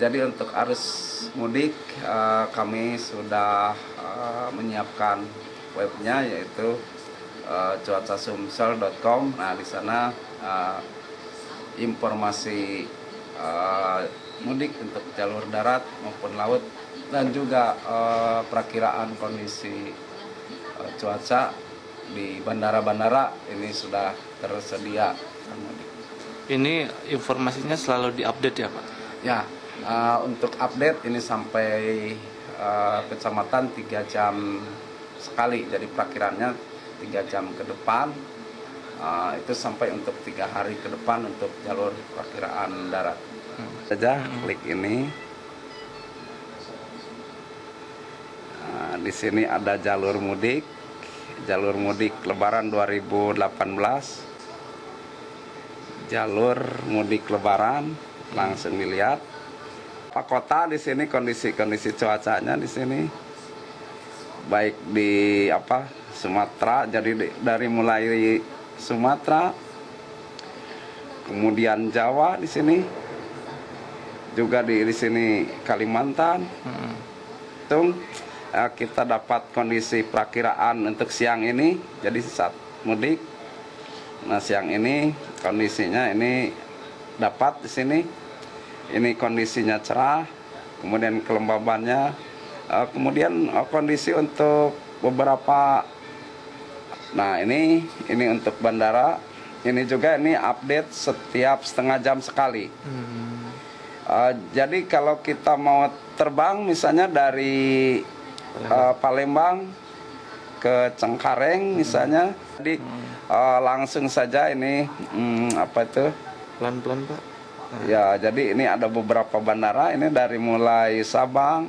Jadi untuk arus mudik kami sudah menyiapkan webnya, yaitu cuacasumsel.com. Nah, di sana informasi mudik untuk jalur darat maupun laut, dan juga perakiraan kondisi cuaca di bandara-bandara ini sudah tersedia. Ini informasinya selalu diupdate ya Pak? Ya, untuk update ini sampai kecamatan 3 jam sekali, jadi perakiraannya 3 jam ke depan, itu sampai untuk 3 hari ke depan untuk jalur perakiraan darat. Saja klik ini. Di sini ada jalur mudik Lebaran 2018. Jalur mudik Lebaran, langsung dilihat. Pak Kota di sini kondisi cuacanya di sini baik di Sumatera, jadi dari mulai Sumatera, kemudian Jawa di sini, juga di sini Kalimantan. Kita dapat kondisi perakiraan untuk siang ini, jadi saat mudik. Nah, siang ini kondisinya ini dapat di sini. Ini kondisinya cerah, kemudian kelembabannya, kemudian kondisi untuk beberapa. Nah, ini untuk bandara. Ini juga update setiap setengah jam sekali. Jadi kalau kita mau terbang misalnya dari Palembang ke Cengkareng misalnya, jadi langsung saja ini Pelan-pelan Pak. Ya, jadi ini ada beberapa bandara ini dari mulai Sabang,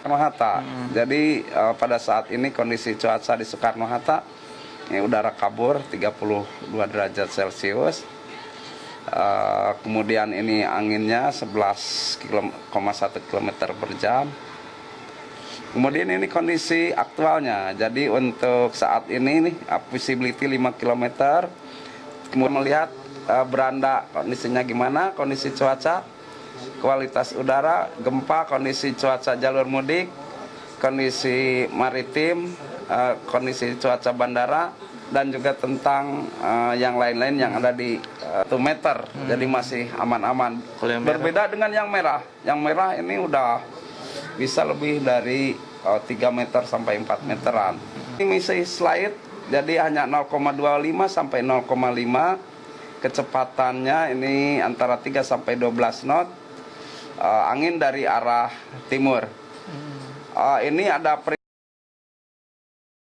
Soekarno-Hatta. Jadi pada saat ini kondisi cuaca di Soekarno-Hatta, ini udara kabur 32 derajat Celcius. Kemudian ini anginnya 11,1 km per jam. Kemudian ini kondisi aktualnya. Jadi untuk saat ini visibility 5 km. Kemudian melihat beranda kondisinya gimana, kondisi cuaca, kualitas udara, gempa, kondisi cuaca jalur mudik, kondisi maritim, kondisi cuaca bandara, dan juga tentang yang lain-lain yang ada di 1 meter. Jadi masih aman-aman. Berbeda dengan yang merah. Yang merah ini udah bisa lebih dari 3 meter sampai 4 meteran. Ini misi slide, jadi hanya 0,25 sampai 0,5. Kecepatannya ini antara 3 sampai 12 knot. Angin dari arah timur. Ini ada